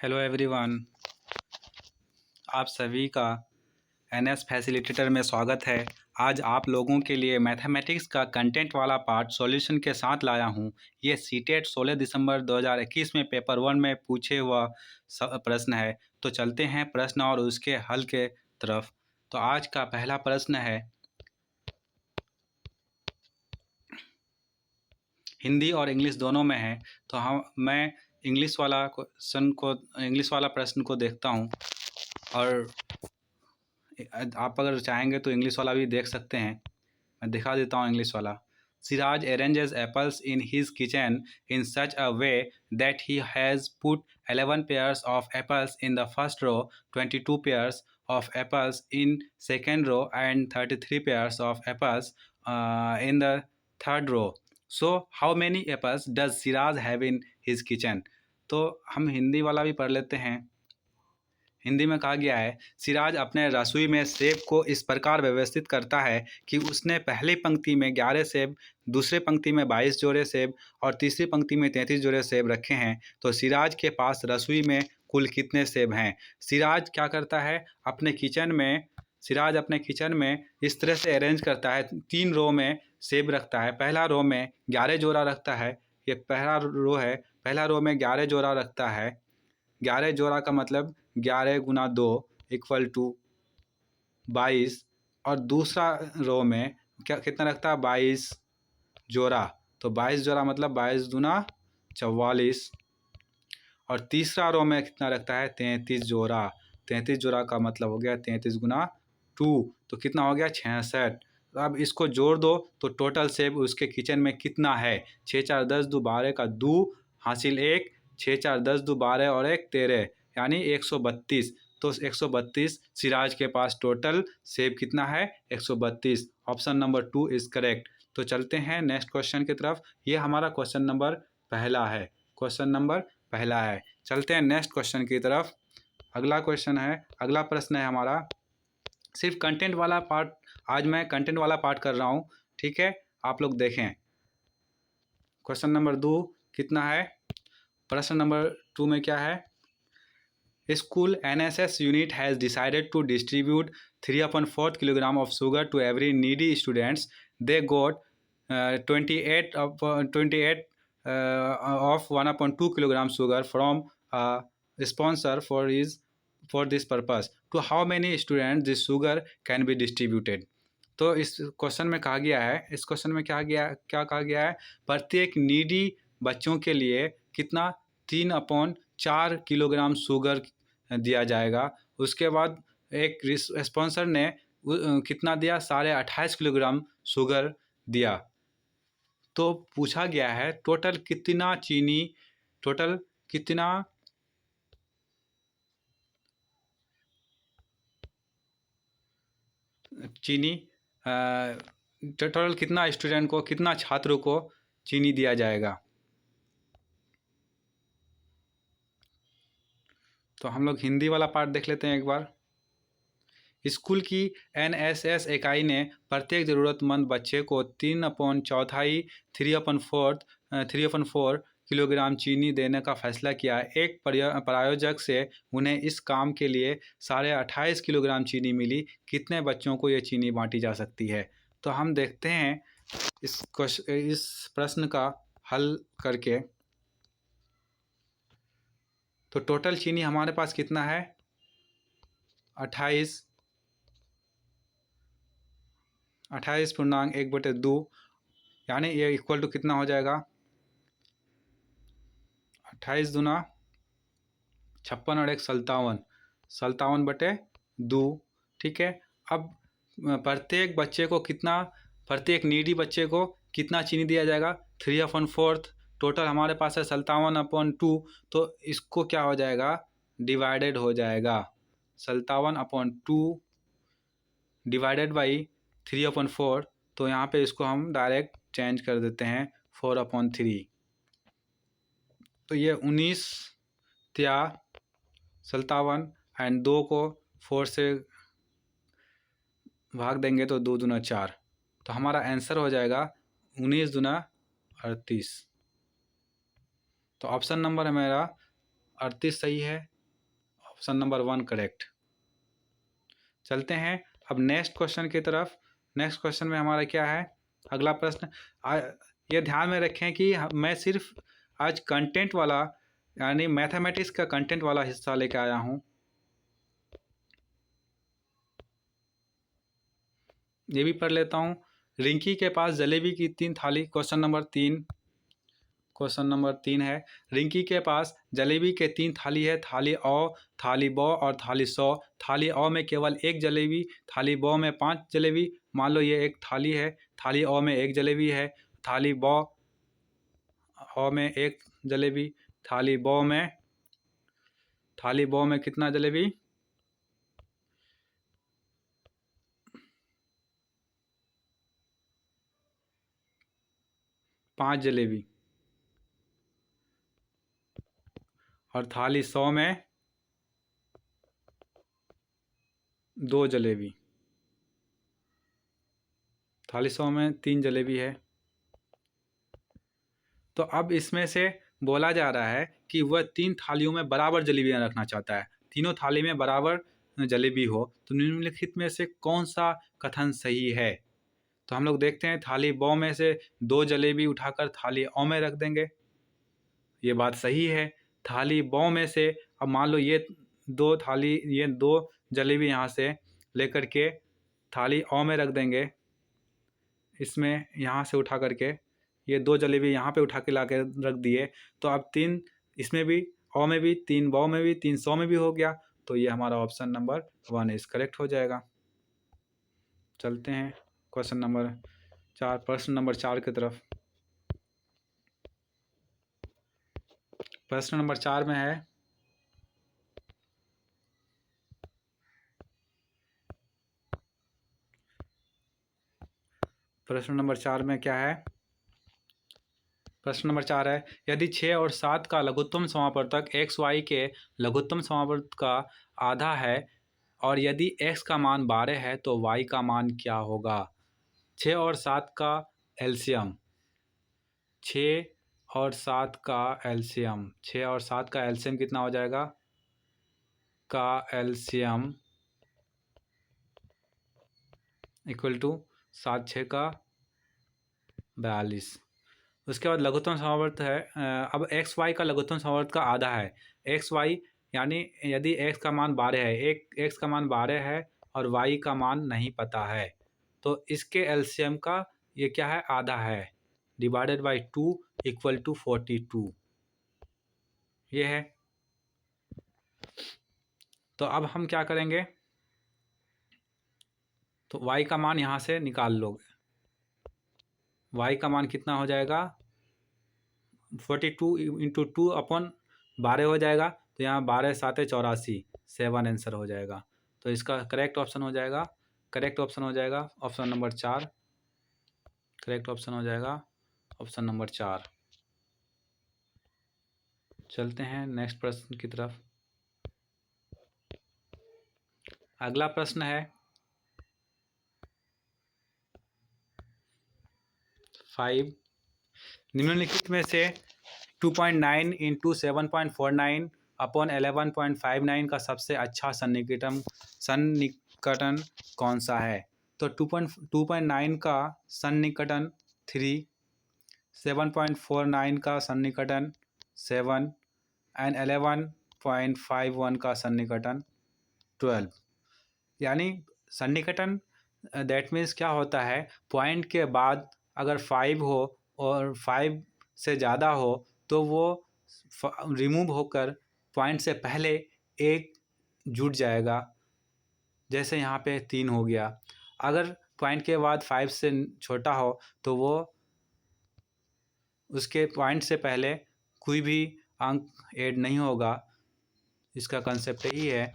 Hello everyone, आप सभी का एनएस फैसिलिटेटर में स्वागत है। आज आप लोगों के लिए मैथमेटिक्स का कंटेंट वाला पार्ट सॉल्यूशन के साथ लाया हूं। ये सीटेट 16 दिसंबर 2021 में पेपर 1 में पूछे हुआ प्रश्न है। तो चलते हैं प्रश्न और उसके हल के तरफ। तो आज का पहला प्रश्न है, हिंदी और इंग्लिश दोनों में है। तो मैं इंग्लिश वाला प्रश्न को देखता हूं और आप अगर चाहेंगे तो इंग्लिश वाला भी देख सकते हैं। मैं दिखा देता हूँ इंग्लिश वाला। Siraj arranges apples in his kitchen in such a way that he has put 11 pairs of apples in the first row, 22 pairs of apples in second row and 33 pairs of apples in the third row. So how many apples does Siraj have in his kitchen. तो हम हिंदी वाला भी पढ़ लेते हैं। हिंदी में कहा गया है, सिराज अपने रसोई में सेब को इस प्रकार व्यवस्थित करता है कि उसने पहली पंक्ति में 11 सेब, दूसरे पंक्ति में 22 जोड़े सेब और तीसरी पंक्ति में 33 जोड़े सेब रखे हैं। तो सिराज के पास रसोई में कुल कितने सेब हैं। सिराज क्या करता है, सिराज अपने किचन में इस तरह से अरेंज करता है, 3 रो में सेब रखता है। पहला रो में 11 जोड़ा रखता है। ये पहला रो है, पहला रो में 11 जोड़ा रखता है। 11 जोड़ा का मतलब 11 गुना 2 इक्वल टू 22। और दूसरा रो में कितना रखता है, 22 जोड़ा। तो 22 जोड़ा मतलब 22 दूना 44। और तीसरा रो में कितना रखता है, 33 जोड़ा। 33 जोड़ा का मतलब हो गया 33 गुना 2, तो कितना हो गया 66। तो अब इसको जोड़ दो तो टोटल सेब उसके किचन में कितना है। 6 4 10 2 12 का 2 हासिल 1, 6 4 10 2 12 और 1 13, यानी 132। तो 132 सिराज के पास टोटल सेब कितना है, 132। Option number 2 is correct. तो चलते हैं नेक्स्ट क्वेश्चन की तरफ। ये हमारा क्वेश्चन नंबर पहला है। चलते हैं नेक्स्ट क्वेश्चन की तरफ। अगला प्रश्न है हमारा, सिर्फ कंटेंट वाला पार्ट। आज मैं कंटेंट वाला पार्ट कर रहा हूँ, ठीक है। आप लोग देखें क्वेश्चन नंबर 2 कितना है। प्रश्न नंबर 2 में क्या है, school NSS unit has decided to distribute 3/4 kilogram of sugar to every needy students. They got 28 of 1/2 kilogram sugar from a sponsor for this purpose. To how many students this sugar can be distributed? तो इस question में कहा गया है, क्या कहा गया है, प्रत्येक नीडी बच्चों के लिए कितना 3/4 किलोग्राम शुगर दिया जाएगा। उसके बाद एक स्पॉन्सर ने कितना दिया, 28.5 किलोग्राम शुगर दिया। तो पूछा गया है टोटल कितना चीनी टोटल कितना स्टूडेंट को, कितना छात्रों को चीनी दिया जाएगा। तो हम लोग हिंदी वाला पार्ट देख लेते हैं एक बार। स्कूल की NSS इकाई ने प्रत्येक ज़रूरतमंद बच्चे को 3/4 किलोग्राम चीनी देने का फैसला किया। एक प्रायोजक से उन्हें इस काम के लिए 28.5 किलोग्राम चीनी मिली। कितने बच्चों को ये चीनी बांटी जा सकती है। तो हम देखते हैं इस प्रश्न का हल करके। तो टोटल चीनी हमारे पास कितना है, 28.1/2, यानी ये इक्वल टू कितना हो जाएगा, 28 दूना 56 और 1 57/2, ठीक है। अब प्रत्येक नीडी बच्चे को कितना चीनी दिया जाएगा, 3/4। टोटल हमारे पास है 57/2। तो इसको क्या हो जाएगा, डिवाइडेड हो जाएगा। 57/2 डिवाइडेड बाई 3/4। तो यहाँ पे इसको हम डायरेक्ट चेंज कर देते हैं 4/3। तो ये 19 त्या 57 एंड 2 को 4 से भाग देंगे तो 2 दूना 4। तो हमारा आंसर हो जाएगा 19 दूना 38। तो ऑप्शन नंबर है मेरा 38 सही है। Option number 1 correct. चलते हैं अब नेक्स्ट क्वेश्चन की तरफ। नेक्स्ट क्वेश्चन में हमारा क्या है, अगला प्रश्न। ये ध्यान में रखें कि मैं सिर्फ आज कंटेंट वाला यानी मैथमेटिक्स का कंटेंट वाला हिस्सा लेके आया हूँ। ये भी पढ़ लेता हूँ। रिंकी के पास जलेबी की 3 थाली। क्वेश्चन नंबर 3 है, रिंकी के पास जलेबी के 3 थाली है, थाली औ, थाली ब और थाली सौ। थाली औ में केवल 1 जलेबी, थाली ब में 5 जलेबी। मान लो ये एक थाली है, थाली औ में 1 जलेबी है, थाली ब औ में 1 जलेबी, थाली ब में कितना जलेबी? 5 जलेबी। और थाली 100 में 2 जलेबी। थाली 100 में 3 जलेबी है। तो अब इसमें से बोला जा रहा है कि वह 3 थालियों में बराबर जलेबियां रखना चाहता है, तीनों थाली में बराबर जलेबी हो। तो निम्नलिखित में से कौन सा कथन सही है? तो हम लोग देखते हैं, थाली ब में से 2 जलेबी उठाकर थाली औ में रख देंगे, ये बात सही है। थाली ब में से अब मान लो ये 2 जलेबी यहाँ से लेकर के थाली औ में रख देंगे। इसमें यहाँ से उठा करके ये 2 जलेबी यहाँ पे उठा के ला के रख दिए। तो अब 3 इसमें भी औ में भी, 3 ब में भी, 3 सौ में भी हो गया। तो ये हमारा ऑप्शन नंबर 1 इस करेक्ट हो जाएगा। चलते हैं प्रश्न नंबर 4 की तरफ। प्रश्न नंबर 4 में है, प्रश्न नंबर 4 में क्या है? प्रश्न नंबर 4 है, यदि 6 और 7 का लघुत्तम समापवर्तक एक्स वाई के लघुत्तम समापवर्तक का आधा है और यदि x का मान 12 है तो y का मान क्या होगा? 6 और 7 का एलसीएम, 6 और 7 का एलसीएम, 6 और 7 का एलसीएम कितना हो जाएगा? का एलसीएम इक्वल टू 7 6 का 42। उसके बाद लघुत्तम समावर्त है, अब एक्स वाई का लघुत्तम समावर्त का आधा है। एक्स वाई यानी यदि x का मान 12 है, एक x का मान 12 है और y का मान नहीं पता है, तो इसके एलसीएम का ये क्या है? आधा है, डिवाइडेड बाई 2 इक्वल टू 42, ये है। तो अब हम क्या करेंगे, तो y का मान यहाँ से निकाल लोगे। y का मान कितना हो जाएगा? 42 इंटू 2 अपॉन 12 हो जाएगा। तो यहाँ 12 7 84, 7 आंसर हो जाएगा। तो इसका करेक्ट ऑप्शन हो जाएगा, ऑप्शन नंबर 4 करेक्ट ऑप्शन हो जाएगा, ऑप्शन नंबर 4। चलते हैं नेक्स्ट प्रश्न की तरफ। अगला प्रश्न है 5, निम्नलिखित में से 2.9 इंटू 7.49 अपॉन 11.59 का सबसे अच्छा सन्निकटन कौन सा है? तो 2.9 का सन्निकटन 3, 7.49 का सन्निकटन 7 एंड 11.51 का सन्निकटन 12। यानी सन्निकटन दैट मीन्स क्या होता है, पॉइंट के बाद अगर 5 हो और 5 से ज़्यादा हो तो वो रिमूव होकर पॉइंट से पहले एक जुड़ जाएगा। जैसे यहाँ पे 3 हो गया। अगर पॉइंट के बाद 5 से छोटा हो तो वो उसके पॉइंट से पहले कोई भी अंक ऐड नहीं होगा। इसका कंसेप्ट यही है।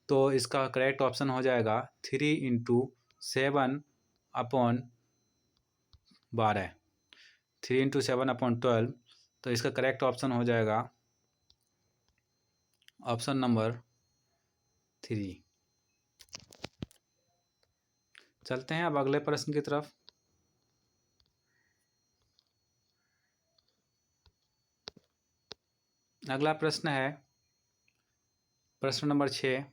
तो इसका करेक्ट ऑप्शन हो जाएगा 3 इंटू 7 अपॉन 12, 3 इंटू 7 अपॉन 12। तो इसका करेक्ट ऑप्शन हो जाएगा ऑप्शन नंबर 3। चलते हैं अब अगले प्रश्न की तरफ। अगला प्रश्न है प्रश्न नंबर 6।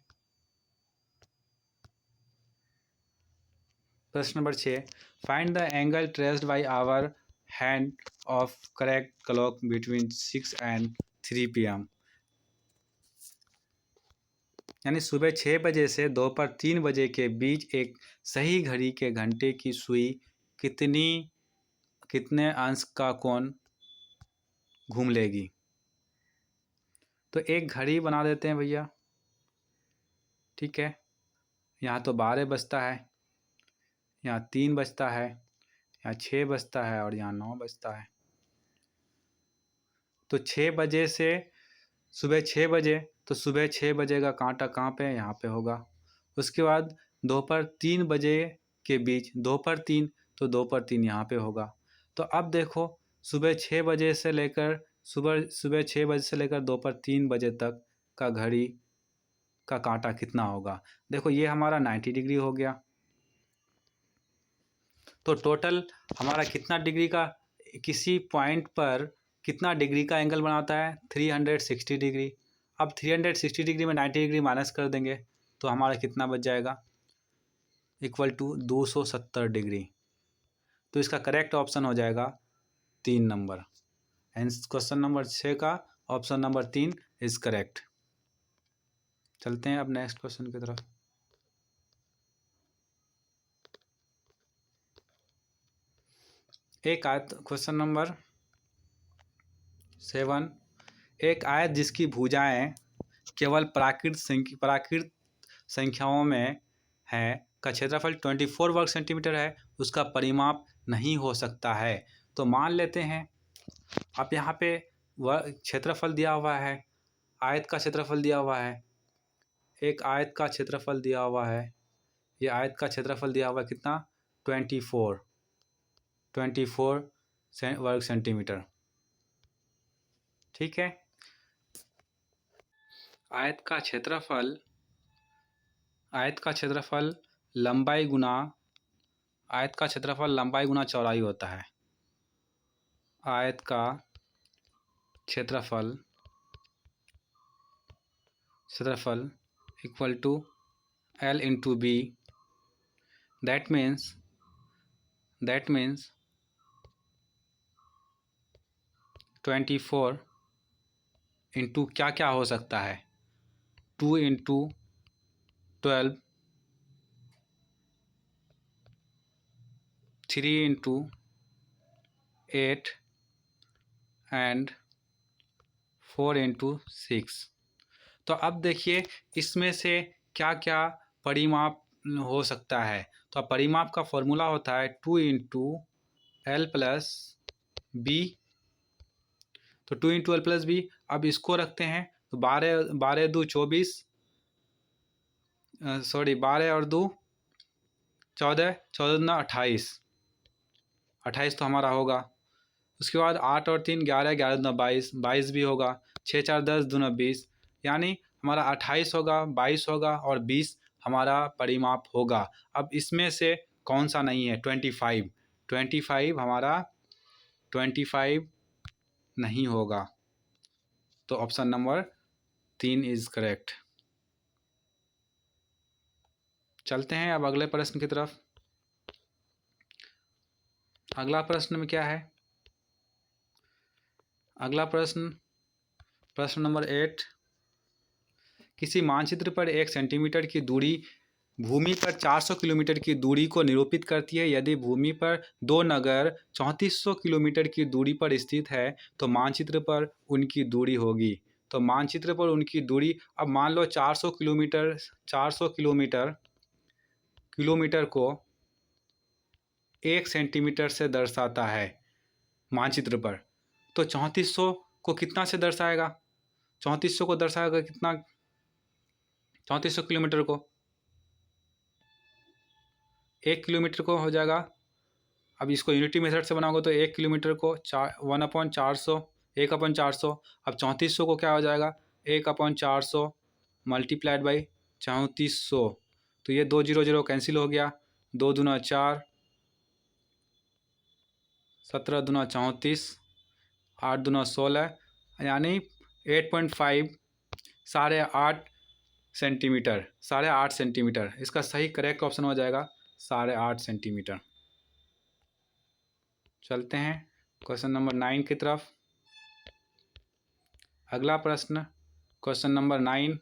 प्रश्न number 6, find the angle traced by our hand of correct clock between 6 and 3 PM। यानी सुबह 6 बजे से दोपहर 3 बजे के बीच एक सही घड़ी के घंटे की सुई कितने अंश का कोण घूम लेगी। तो एक घड़ी बना देते हैं भैया, ठीक है। यहाँ तो 12 बजता है, यहाँ 3 बजता है, यहाँ 6 बजता है और यहाँ 9 बजता है। तो 6 बजे से सुबह 6 बजे, तो सुबह 6 बजे का कांटा कहाँ पे है, यहाँ पे होगा। उसके बाद दोपहर 3 बजे के बीच, दोपहर 3, तो दोपहर 3 यहाँ पे होगा। तो अब देखो सुबह 6 बजे से लेकर सुबह 6 बजे से लेकर दोपहर 3 बजे तक का घड़ी का कांटा कितना होगा। देखो ये हमारा 90 डिग्री हो गया। तो टोटल हमारा कितना डिग्री का, किसी पॉइंट पर कितना डिग्री का एंगल बनाता है, 360 डिग्री। अब 360 डिग्री में 90 डिग्री माइनस कर देंगे तो हमारा कितना बच जाएगा, इक्वल टू 270 डिग्री। तो इसका करेक्ट ऑप्शन हो जाएगा 3 नंबर। क्वेश्चन नंबर 6 का ऑप्शन नंबर 3 इज करेक्ट। चलते हैं अब नेक्स्ट क्वेश्चन की तरफ। एक आयत, क्वेश्चन नंबर 7, एक आयत जिसकी भुजाएं केवल प्राकृत संख्याओं में है का क्षेत्रफल 24 वर्ग सेंटीमीटर है, उसका परिमाप नहीं हो सकता है। तो मान लेते हैं अब यहाँ पे क्षेत्रफल दिया हुआ है, आयत का क्षेत्रफल दिया हुआ है, एक आयत का क्षेत्रफल दिया हुआ है, ये आयत का क्षेत्रफल दिया हुआ है कितना, 24 वर्ग सेंटीमीटर, ठीक है। आयत का क्षेत्रफल लंबाई गुना चौड़ाई होता है। आयत का क्षेत्रफल equal to L into B। That means 24 into क्या क्या हो सकता है, 2 इंटू 12, 3 इंटू 8 एंड 4 इंटू 6। तो अब देखिए इसमें से क्या क्या परिमाप हो सकता है। तो परिमाप का फॉर्मूला होता है 2 इंटू एल प्लस बी। तो 2 इंटू एल प्लस बी, अब इसको रखते हैं तो 12 दो 24, सॉरी 12 और 2 14, 14 दूना 28 तो हमारा होगा। उसके बाद 8 और 3 11, 11 दूना 22 भी होगा। 6 4 10 दूना 20, यानी हमारा 28 होगा, 22 होगा और 20 हमारा परिमाप होगा। अब इसमें से कौन सा नहीं है, 25 हमारा 25 नहीं होगा। तो ऑप्शन नंबर 3 इज करेक्ट। चलते हैं अब अगले प्रश्न की तरफ। अगला प्रश्न में क्या है, अगला प्रश्न नंबर 8, किसी मानचित्र पर 1 सेंटीमीटर की दूरी भूमि पर 400 किलोमीटर की दूरी को निरूपित करती है। यदि भूमि पर दो नगर 3400 किलोमीटर की दूरी पर स्थित है तो मानचित्र पर उनकी दूरी होगी। तो मानचित्र पर उनकी दूरी, अब मान लो 400 किलोमीटर को 1 सेंटीमीटर से दर्शाता है मानचित्र पर, तो 3400 को कितना से दर्शाएगा, 3400 को दर्शाएगा कितना, 3400 किलोमीटर को 1 किलोमीटर को हो जाएगा। अब इसको यूनिटी मेथड से बनाओगे तो 1 किलोमीटर को 1/400, 1/400। अब 3400 को क्या हो जाएगा, 1/400 मल्टीप्लाइड बाई 3400। तो ये 2 0 0 कैंसिल हो गया, 2 दूना 4, 17 दूना 34, 8 दूना 16, यानी 8.5, 8.5 सेंटीमीटर, 8.5 सेंटीमीटर। इसका सही करेक्ट ऑप्शन हो जाएगा 8.5 सेंटीमीटर। चलते हैं क्वेश्चन नंबर 9 की तरफ। अगला प्रश्न क्वेश्चन नंबर 9,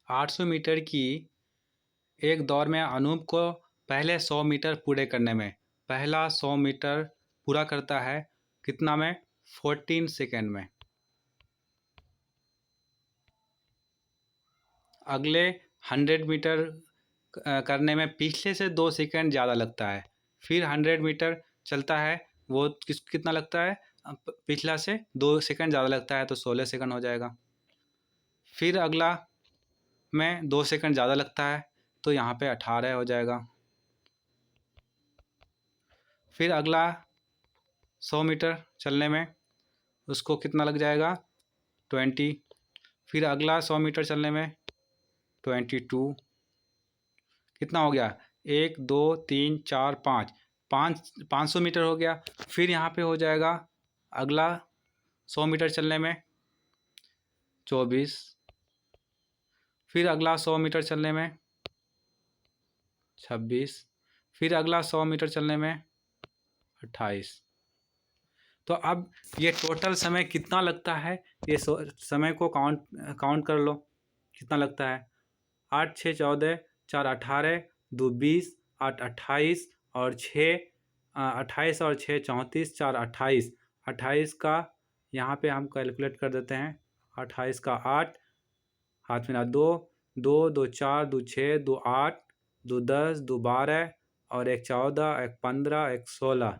आठ सौ मीटर की एक दौड़ में अनूप को पहले 100 मीटर पूरे करने में, पहला 100 मीटर पूरा करता है कितना में? 14 सेकेंड में। अगले 100 मीटर करने में पिछले से 2 सेकेंड ज़्यादा लगता है। फिर 100 मीटर चलता है, वो कितना लगता है? पिछला से 2 सेकेंड ज़्यादा लगता है, तो 16 सेकेंड हो जाएगा। फिर अगला में 2 सेकेंड ज़्यादा लगता है, तो यहाँ पे 18 हो जाएगा। फिर अगला 100 मीटर चलने में उसको कितना लग जाएगा? 20। फिर अगला 100 मीटर चलने में 22। कितना हो गया? 1 2 3 4 5, 500 मीटर हो गया। फिर यहाँ पे हो जाएगा अगला 100 मीटर चलने में 24। फिर अगला 100 मीटर चलने में 26। फिर अगला 100 मीटर चलने में 28। तो अब ये टोटल समय कितना लगता है, ये समय को काउंट कर लो कितना लगता है। 8 6 14, 4 18, 2 20, 8 28 और 6 28 और 6 34, 4 28। 28 का यहाँ पे हम कैलकुलेट कर देते हैं। 28 का 8, हाथ में 2 2 2 4 2 6 2 8 2 10 2 12 और 1 14 1 15 1 16,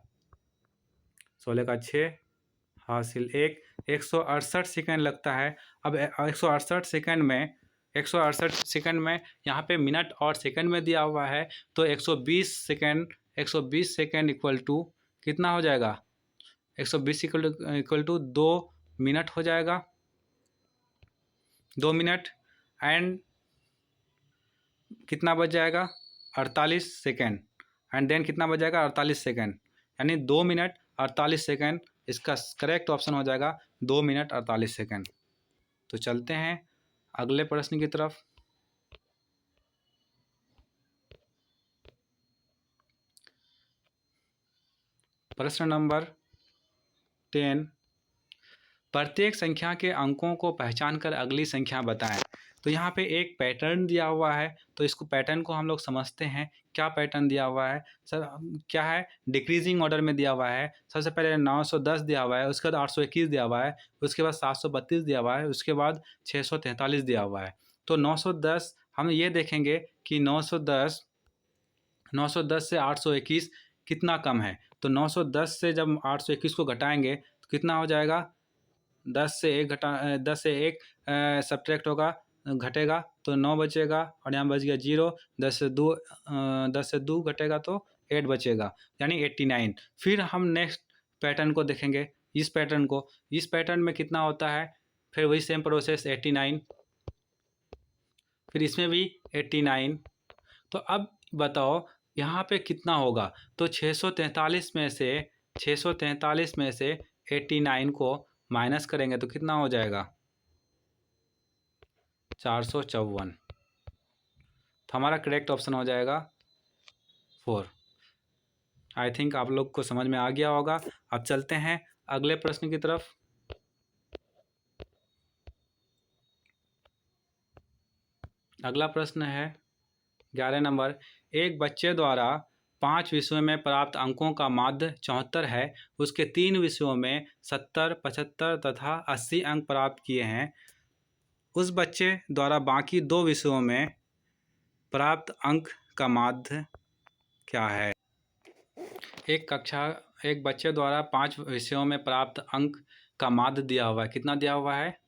16 का 6 हासिल 1, 168 सेकेंड लगता है। अब 168 सेकेंड में 168 सेकेंड में यहाँ पे मिनट और सेकेंड में दिया हुआ है, तो 120 सेकेंड 120 सेकेंड इक्वल टू कितना हो जाएगा? 120 इक्वल टू 2 मिनट हो जाएगा। 2 मिनट एंड कितना बच जाएगा? 48 सेकेंड। एंड देन कितना बच जाएगा? 48 सेकेंड, यानी 2 मिनट 48 सेकेंड। इसका करेक्ट ऑप्शन हो जाएगा 2 मिनट 48 सेकेंड। तो चलते हैं अगले प्रश्न की तरफ। प्रश्न नंबर 10, प्रत्येक संख्या के अंकों को पहचान कर अगली संख्या बताएं। तो यहाँ पे एक पैटर्न दिया हुआ है, तो इसको पैटर्न को हम लोग समझते हैं। क्या पैटर्न दिया हुआ है सर? क्या है? डिक्रीजिंग ऑर्डर में दिया हुआ है। सबसे पहले 910 दिया हुआ है, उसके बाद 821 दिया हुआ है, उसके बाद 732 दिया हुआ है, उसके बाद 643 दिया हुआ है। तो 910 हम ये देखेंगे कि 910 से 821 कितना कम है। तो 910 से जब 821 को घटाएंगे तो कितना हो जाएगा? 10 से 1 सब्ट्रैक्ट होगा, घटेगा तो 9 बचेगा और यहाँ बच गया 0। 10 से 2 घटेगा तो 8 बचेगा, यानी 89। फिर हम नेक्स्ट पैटर्न को देखेंगे। इस पैटर्न में कितना होता है? फिर वही सेम प्रोसेस 89, फिर इसमें भी 89। तो अब बताओ यहाँ पे कितना होगा? तो 643 में से 89 को माइनस करेंगे तो कितना हो जाएगा? 454। तो हमारा करेक्ट ऑप्शन हो जाएगा 4। आई थिंक आप लोग को समझ में आ गया होगा। अब चलते हैं अगले प्रश्न की तरफ। अगला प्रश्न है 11 नंबर, एक बच्चे द्वारा 5 विषयों में प्राप्त अंकों का माध्य 74 है, उसके 3 विषयों में 70, 75 तथा 80 अंक प्राप्त किए हैं। उस बच्चे द्वारा बाकी 2 विषयों में प्राप्त अंक का माध्य क्या है? एक बच्चे द्वारा 5 विषयों में प्राप्त अंक का माध्य दिया हुआ है। कितना दिया हुआ है?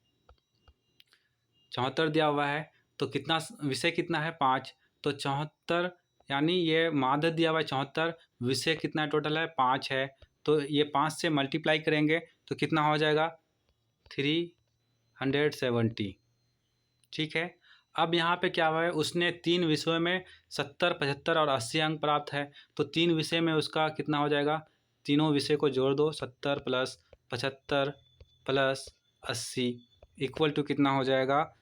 74 दिया हुआ है। तो कितना विषय कितना है? 5। तो 74, यानी ये माध्य दिया हुआ है 74, विषय कितना टोटल है? 5 है। तो ये 5 से मल्टीप्लाई करेंगे तो कितना हो जाएगा? 370। ठीक है। अब यहाँ पे क्या हुआ है? उसने 3 विषयों में 70, 75 और 80 अंक प्राप्त है। तो 3 विषय में उसका कितना हो जाएगा? तीनों विषय को जोड़ दो, 70 प्लस 75 प्लस 80 इक्वल टू कितना हो जाएगा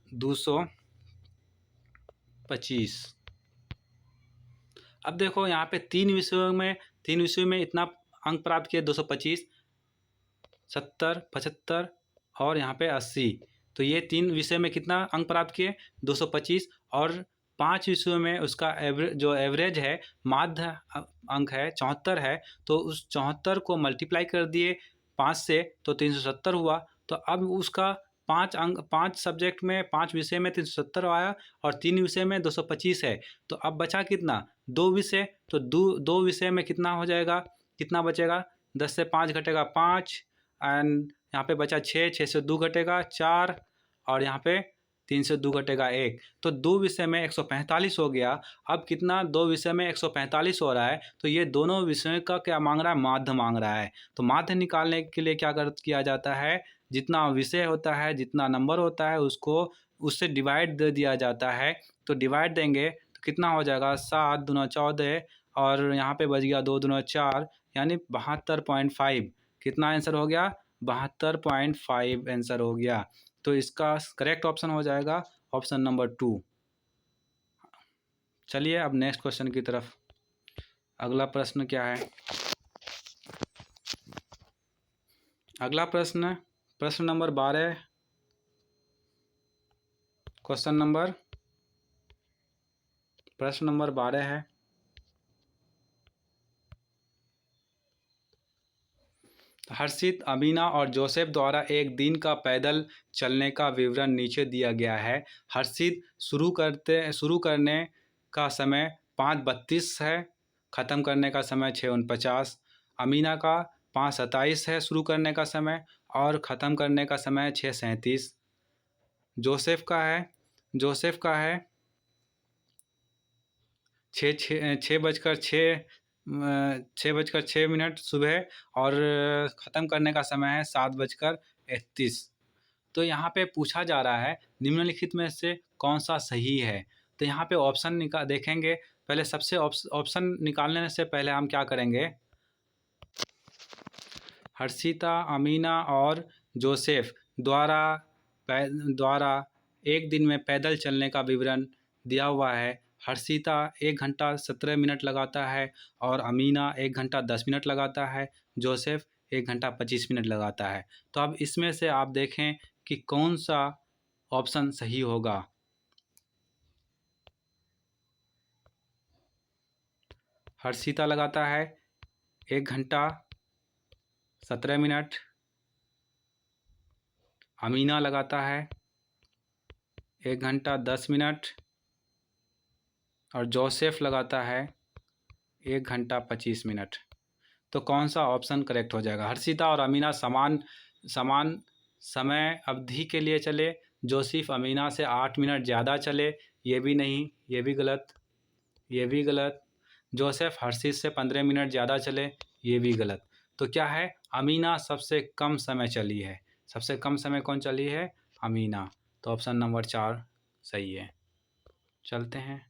225। अब देखो यहाँ पे तीन विषयों में इतना अंक प्राप्त किए 225, 70, 75 और यहाँ पे 80। तो ये तीन विषय में कितना अंक प्राप्त किए 225, और 5 विषयों में उसका एवरेज है माध्य अंक है 74 है। तो उस 74 को मल्टीप्लाई कर दिए 5 से तो 370 हुआ। तो अब उसका 5 सब्जेक्ट में 5 विषय में 370 आया और 3 विषय में 225 है। तो अब बचा कितना 2 विषय। तो दो विषय में कितना हो जाएगा, कितना बचेगा 10 से 5 घटेगा 5 एंड यहाँ पे बचा 6 से 2 घटेगा 4 और यहाँ पे 3 से 2 घटेगा 1। तो 2 विषय में 145 हो गया। अब कितना 2 विषय में 145 हो रहा है। तो ये दोनों विषयों का क्या मांग रहा है, माध्य मांग रहा है। तो माध्य निकालने के लिए क्या किया जाता है, जितना विषय होता है जितना नंबर होता है उसको उससे डिवाइड दे दिया जाता है। तो डिवाइड देंगे तो कितना हो जाएगा 7 दूना 14 और यहाँ पे बच गया 2 दूना 4 यानी 72.5। कितना आंसर हो गया 72.5 आंसर हो गया। तो इसका करेक्ट ऑप्शन हो जाएगा ऑप्शन नंबर 2। चलिए अब नेक्स्ट क्वेश्चन की तरफ। अगला प्रश्न क्या है, अगला प्रश्न नंबर 12, प्रश्न नंबर 12 है। हर्षित, अमीना और जोसेफ द्वारा एक दिन का पैदल चलने का विवरण नीचे दिया गया है। हर्षित शुरू करने का समय 5:32 है, ख़त्म करने का समय 6:49। अमीना का 5:27 है शुरू करने का समय और ख़त्म करने का समय 6:37। जोसेफ का है 6:06 सुबह और ख़त्म करने का समय है 7:31। तो यहाँ पे पूछा जा रहा है निम्नलिखित में से कौन सा सही है। तो यहाँ पे ऑप्शन देखेंगे। पहले सबसे ऑप्शन निकालने से पहले हम क्या करेंगे, हर्षिता, अमीना और जोसेफ द्वारा एक दिन में पैदल चलने का विवरण दिया हुआ है। हर्षिता 1 घंटा 17 मिनट लगाता है और अमीना 1 घंटा 10 मिनट लगाता है, जोसेफ 1 घंटा 25 मिनट लगाता है। तो अब इसमें से आप देखें कि कौन सा ऑप्शन सही होगा। हर्षिता लगाता है 1 घंटा 17 मिनट, अमीना लगाता है 1 घंटा 10 मिनट और जोसेफ लगाता है 1 घंटा 25 मिनट। तो कौन सा ऑप्शन करेक्ट हो जाएगा। हर्षिता और अमीना समान समय अवधि के लिए चले, जोसेफ अमीना से 8 मिनट ज़्यादा चले, ये भी नहीं, ये भी गलत, ये भी गलत। जोसेफ हर्षित से 15 मिनट ज़्यादा चले, ये भी गलत। तो क्या है, अमीना सबसे कम समय चली है। सबसे कम समय कौन चली है, अमीना। तो ऑप्शन नंबर 4 सही है। चलते हैं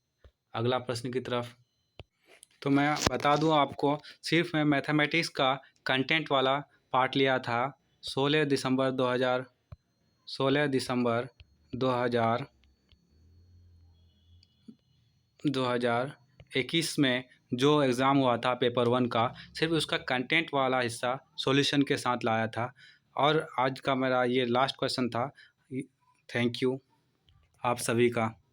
अगला प्रश्न की तरफ। तो मैं बता दूं आपको, सिर्फ मैं मैथमेटिक्स का कंटेंट वाला पार्ट लिया था 16 दिसंबर 2021 में जो एग्ज़ाम हुआ था पेपर 1 का, सिर्फ उसका कंटेंट वाला हिस्सा सॉल्यूशन के साथ लाया था। और आज का मेरा ये लास्ट क्वेश्चन था। थैंक यू आप सभी का।